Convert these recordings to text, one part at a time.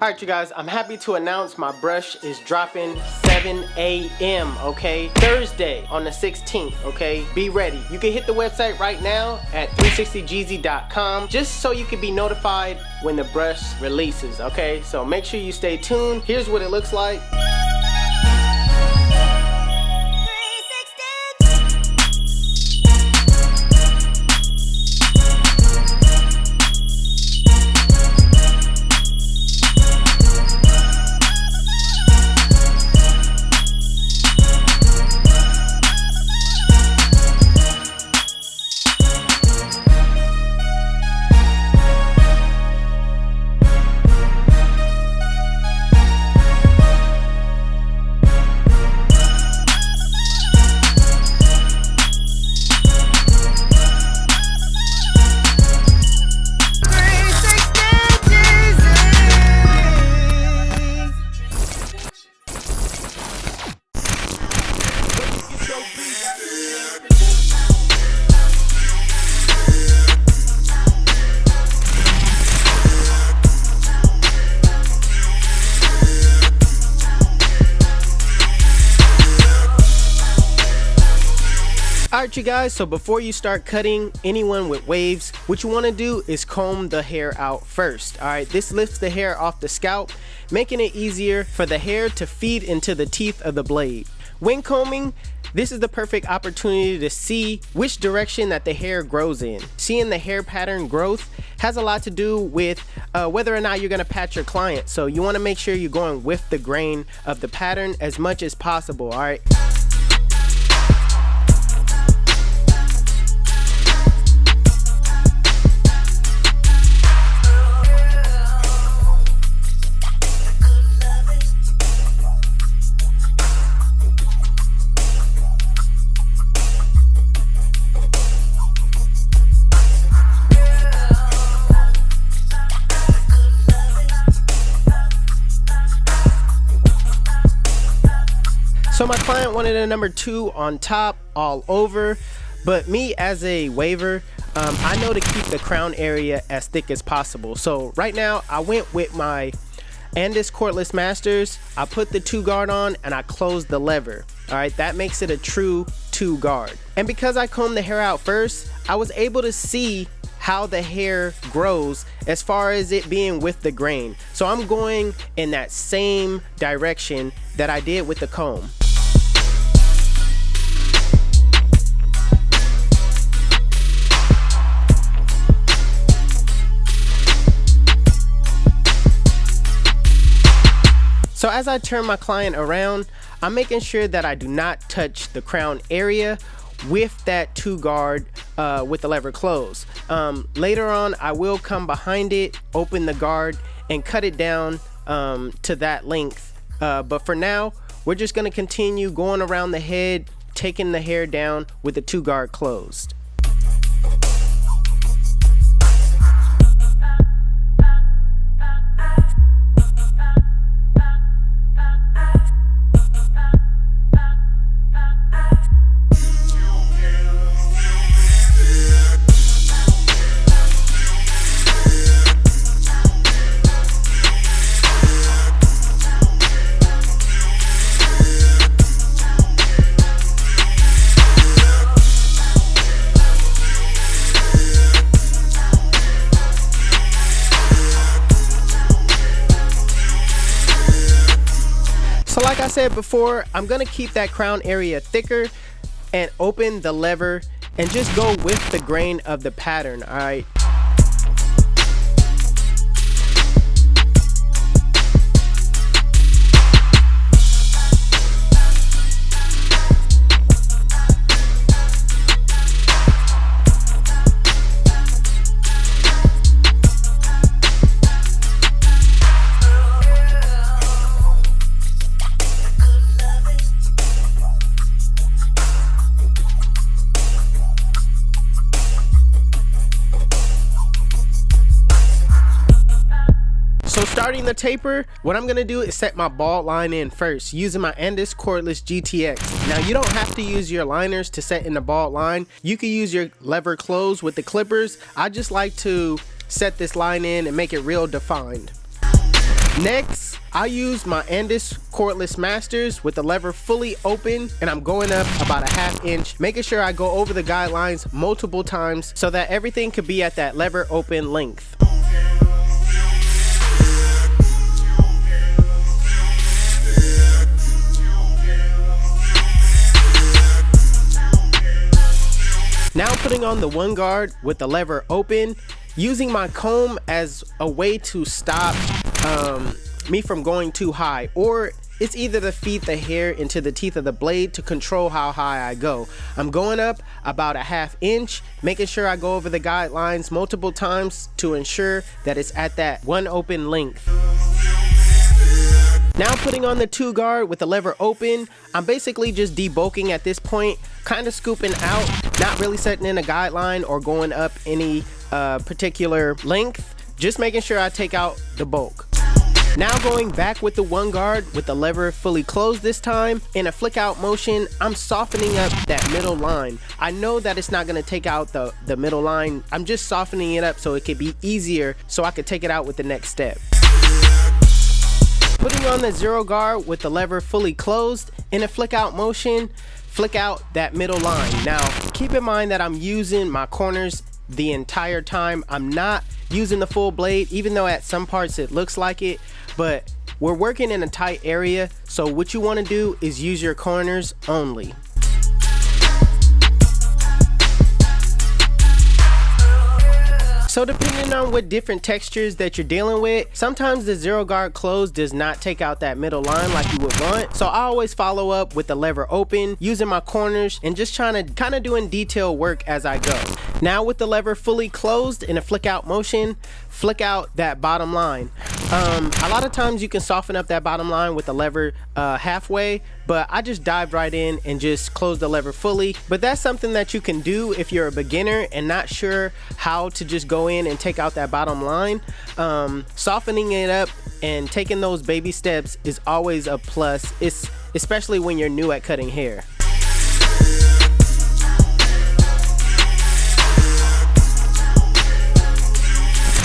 Alright you guys, I'm happy to announce my brush is dropping 7 a.m. okay? Thursday on the 16th, okay? Be ready. You can hit the website right now at 360gz.com just so you can be notified when the brush releases, okay? So make sure you stay tuned. Here's what it looks like. Alright you guys, so before you start cutting anyone with waves, what you want to do is comb the hair out first. Alright, this lifts the hair off the scalp, making it easier for the hair to feed into the teeth of the blade. When combing, this is the perfect opportunity to see which direction that the hair grows in. Seeing the hair pattern growth has a lot to do with whether or not you're going to patch your client. So you want to make sure you're going with the grain of the pattern as much as possible. Alright. So my client wanted a number 2 on top all over, but me as a waver, I know to keep the crown area as thick as possible. So right now I went with my Andis cordless masters. I put the 2 guard on and I closed the lever. Alright, that makes it a true 2 guard. And because I combed the hair out first, I was able to see how the hair grows as far as it being with the grain. So I'm going in that same direction that I did with the comb. So as I turn my client around, I'm making sure that I do not touch the crown area with that 2 guard with the lever closed. Later on, I will come behind it, open the guard, and cut it down to that length. But for now, we're just going to continue going around the head, taking the hair down with the 2 guard closed. So like I said before, I'm gonna keep that crown area thicker and open the lever and just go with the grain of the pattern, alright? So starting the taper, what I'm gonna do is set my ball line in first using my Andis cordless GTX. Now you don't have to use your liners to set in the ball line. You can use your lever close with the clippers. I just like to set this line in and make it real defined. Next, I use my Andis cordless masters with the lever fully open, and I'm going up about a ½ inch, making sure I go over the guidelines multiple times so that everything could be at that lever open length. Now putting on the one guard with the lever open, using my comb as a way to stop me from going too high, or it's either to feed the hair into the teeth of the blade to control how high I go. I'm going up about a ½ inch, making sure I go over the guidelines multiple times to ensure that it's at that one open length. Now putting on the two guard with the lever open, I'm basically just debulking at this point, kind of scooping out, not really setting in a guideline or going up any particular length, just making sure I take out the bulk. Now going back with the one guard with the lever fully closed this time, in a flick out motion, I'm softening up that middle line. I know that it's not going to take out the middle line, I'm just softening it up so it could be easier so I could take it out with the next step. Putting on the zero guard with the lever fully closed, in a flick out motion, flick out that middle line. Now keep in mind that I'm using my corners the entire time. I'm not using the full blade, even though at some parts it looks like it, but we're working in a tight area, so what you want to do is use your corners only. So depending on what different textures that you're dealing with, sometimes the zero guard closed does not take out that middle line like you would want. So I always follow up with the lever open, using my corners and just trying to kind of doing detail work as I go. Now with the lever fully closed in a flick out motion, flick out that bottom line. A lot of times you can soften up that bottom line with the lever halfway, but I just dived right in and just closed the lever fully. But that's something that you can do if you're a beginner and not sure how to just go in and take out that bottom line. Softening it up and taking those baby steps is always a plus, especially when you're new at cutting hair.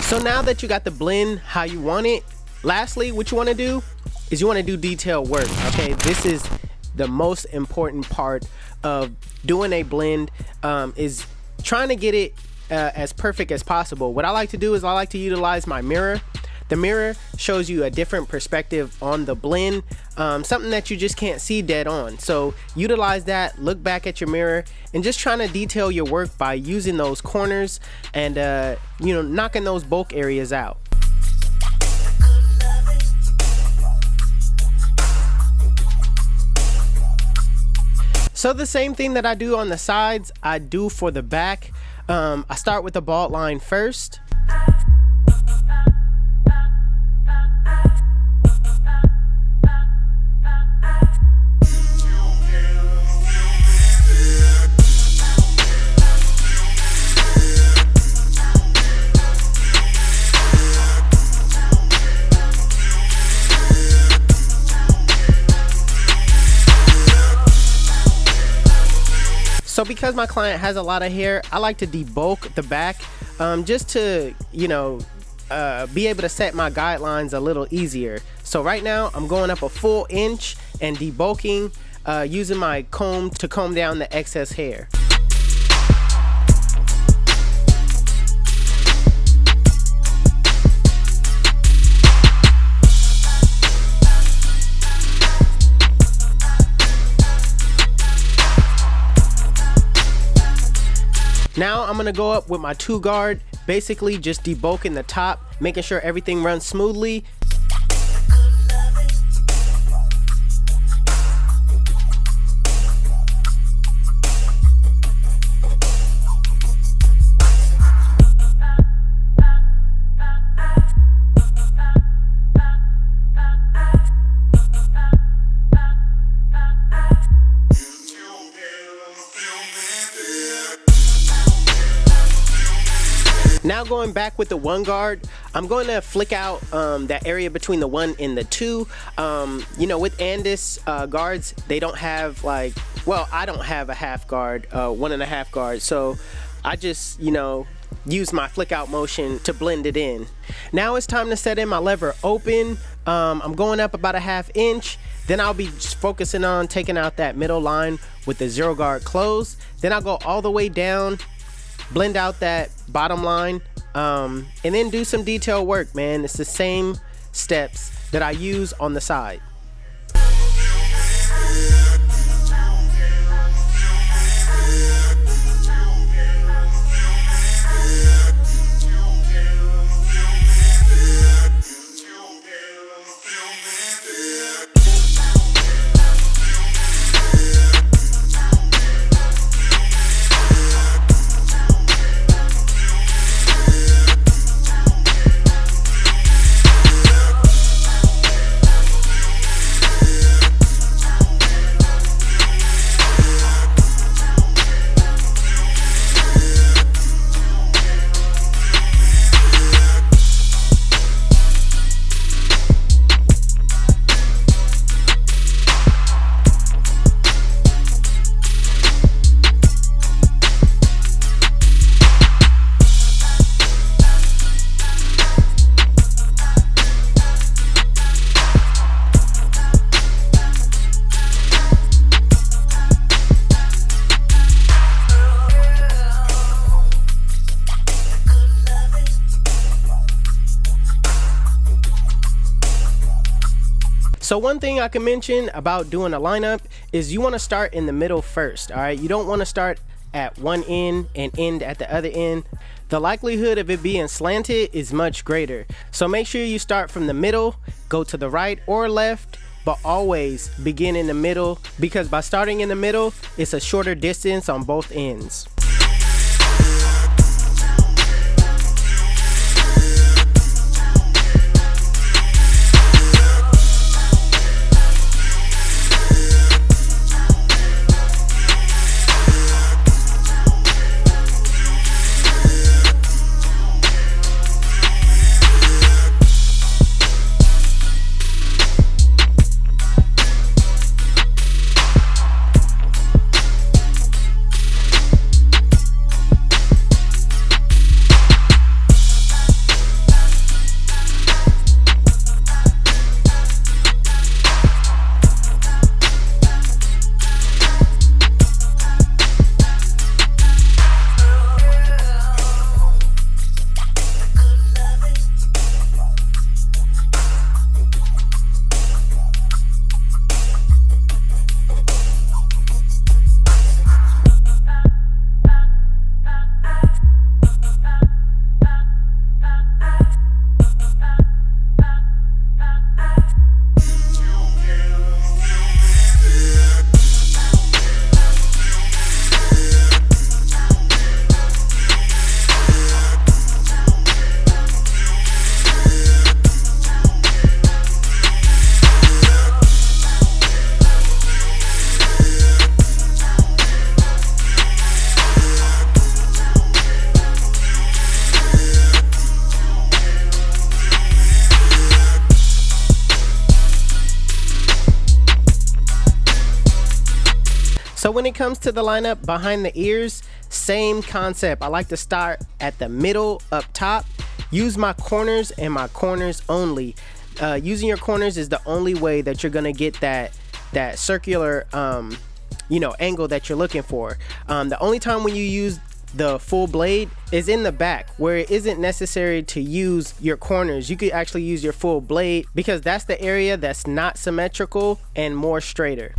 So now that you got the blend how you want it, lastly, what you want to do is you want to do detail work. Okay, this is the most important part of doing a blend, is trying to get it as perfect as possible. What I like to do is I like to utilize my mirror. The mirror shows you a different perspective on the blend, something that you just can't see dead on. So utilize that, look back at your mirror, and just trying to detail your work by using those corners and you know, knocking those bulk areas out. So the same thing that I do on the sides, I do for the back. I start with the bald line first. So because my client has a lot of hair, I like to debulk the back, just to, you know, be able to set my guidelines a little easier. So right now I'm going up a full inch and debulking, using my comb to comb down the excess hair. Now I'm gonna go up with my two guard, basically just debulking the top, making sure everything runs smoothly. Now going back with the one guard, I'm going to flick out that area between the 1 and the 2. You know, with Andis guards, they don't have like, well, I don't have a half guard, 1.5 guard. So I just, you know, use my flick out motion to blend it in. Now it's time to set in my lever open. I'm going up about a 1/2 inch. Then I'll be just focusing on taking out that middle line with the 0 guard close. Then I'll go all the way down, blend out that bottom line, and then do some detail work, man. It's the same steps that I use on the side. So one thing I can mention about doing a lineup is you want to start in the middle first. All right, you don't want to start at one end and end at the other end. The likelihood of it being slanted is much greater. So make sure you start from the middle, go to the right or left, but always begin in the middle, because by starting in the middle, it's a shorter distance on both ends. So when it comes to the lineup behind the ears, same concept. I like to start at the middle up top, use my corners and my corners only. Using your corners is the only way that you're gonna get that circular angle that you're looking for. The only time when you use the full blade is in the back, where it isn't necessary to use your corners. You could actually use your full blade, because that's the area that's not symmetrical and more straighter.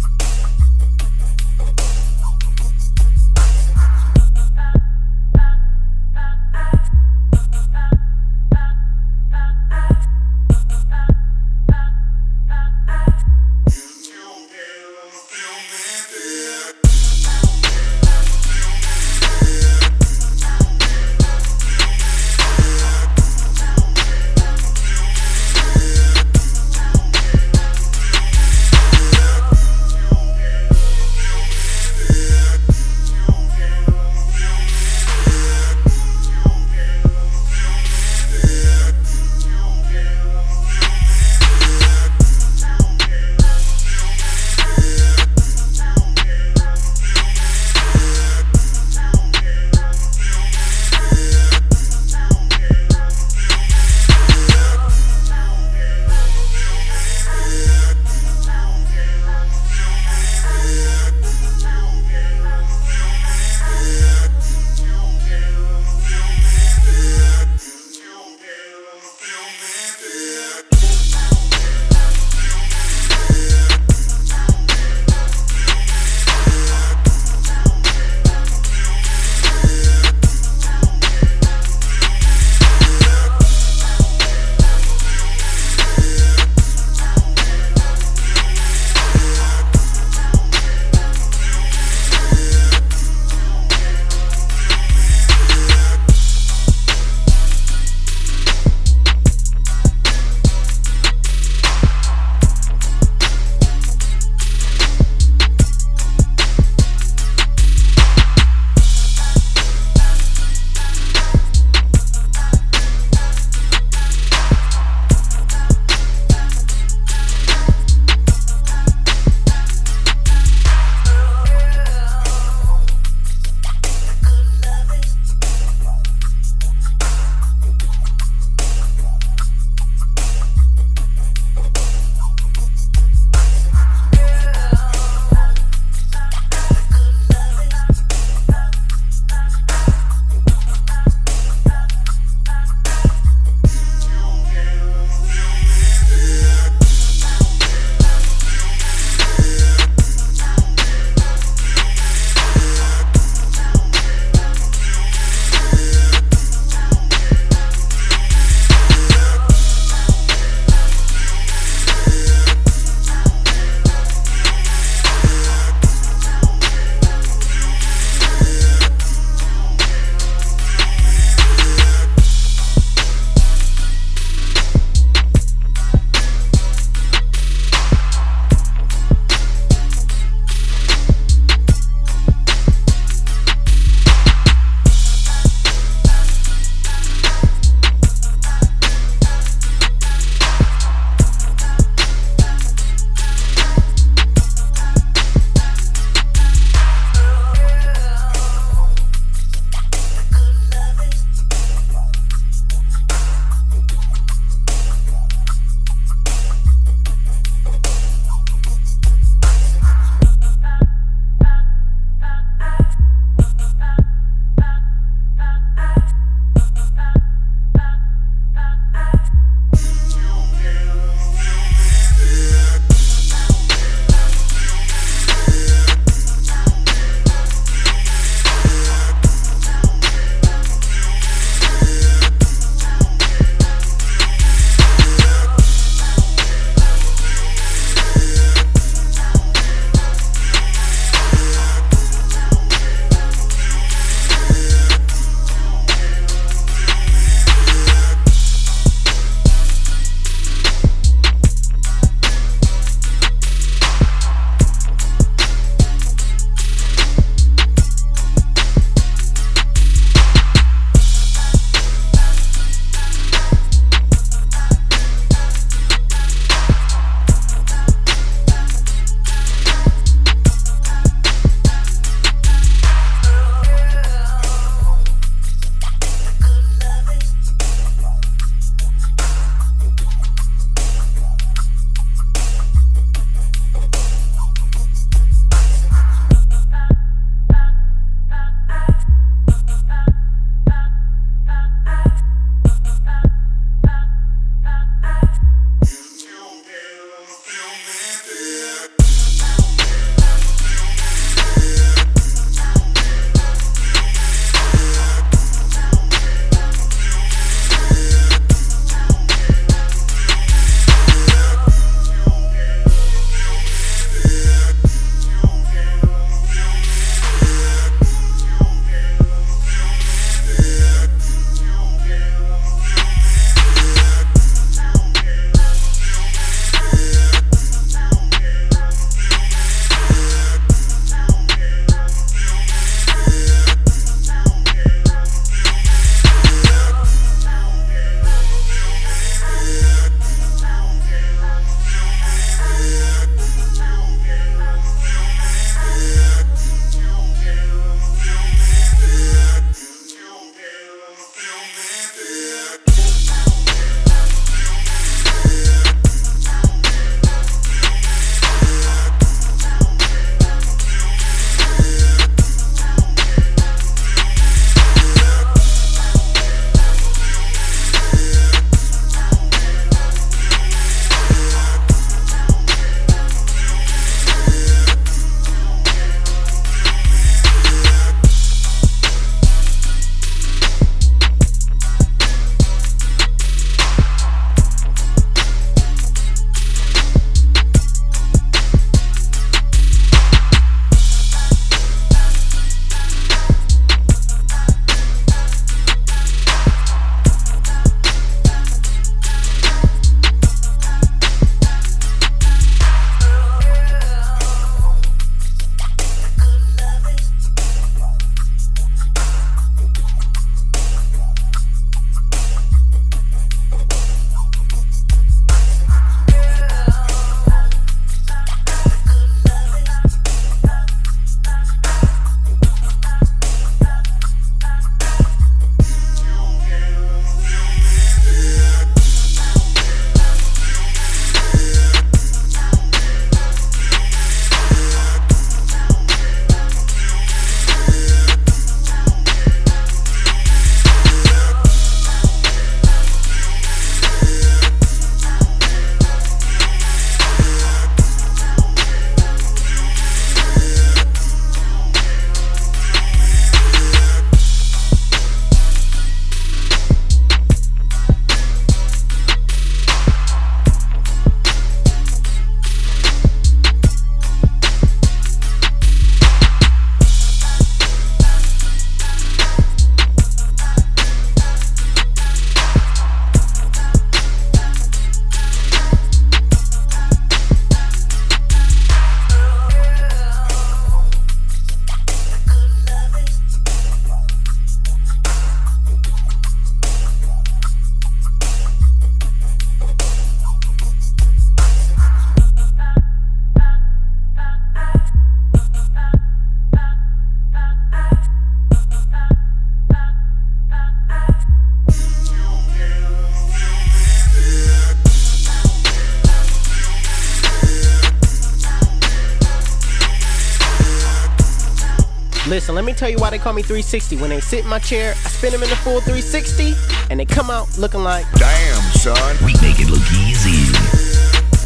Listen, let me tell you why they call me 360. When they sit in my chair, I spin them in the full 360, and they come out looking like, damn, son. We make it look easy.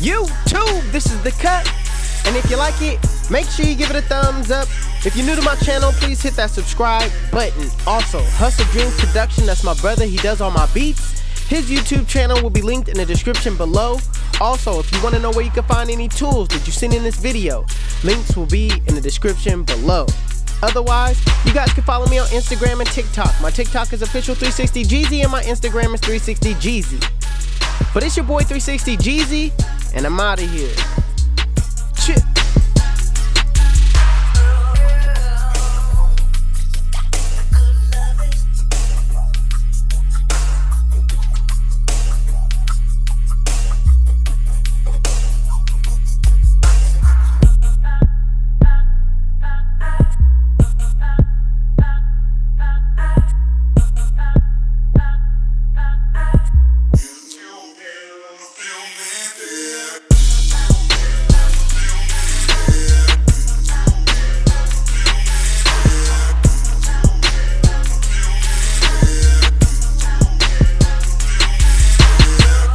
YouTube, this is the cut. And if you like it, make sure you give it a thumbs up. If you're new to my channel, please hit that subscribe button. Also, HustleDreamProduction, that's my brother, he does all my beats. His YouTube channel will be linked in the description below. Also, if you want to know where you can find any tools that you've seen in this video, links will be in the description below. Otherwise, you guys can follow me on Instagram and TikTok. My TikTok is official360Jeezy and my Instagram is 360Jeezy. But it's your boy 360Jeezy, and I'm out of here.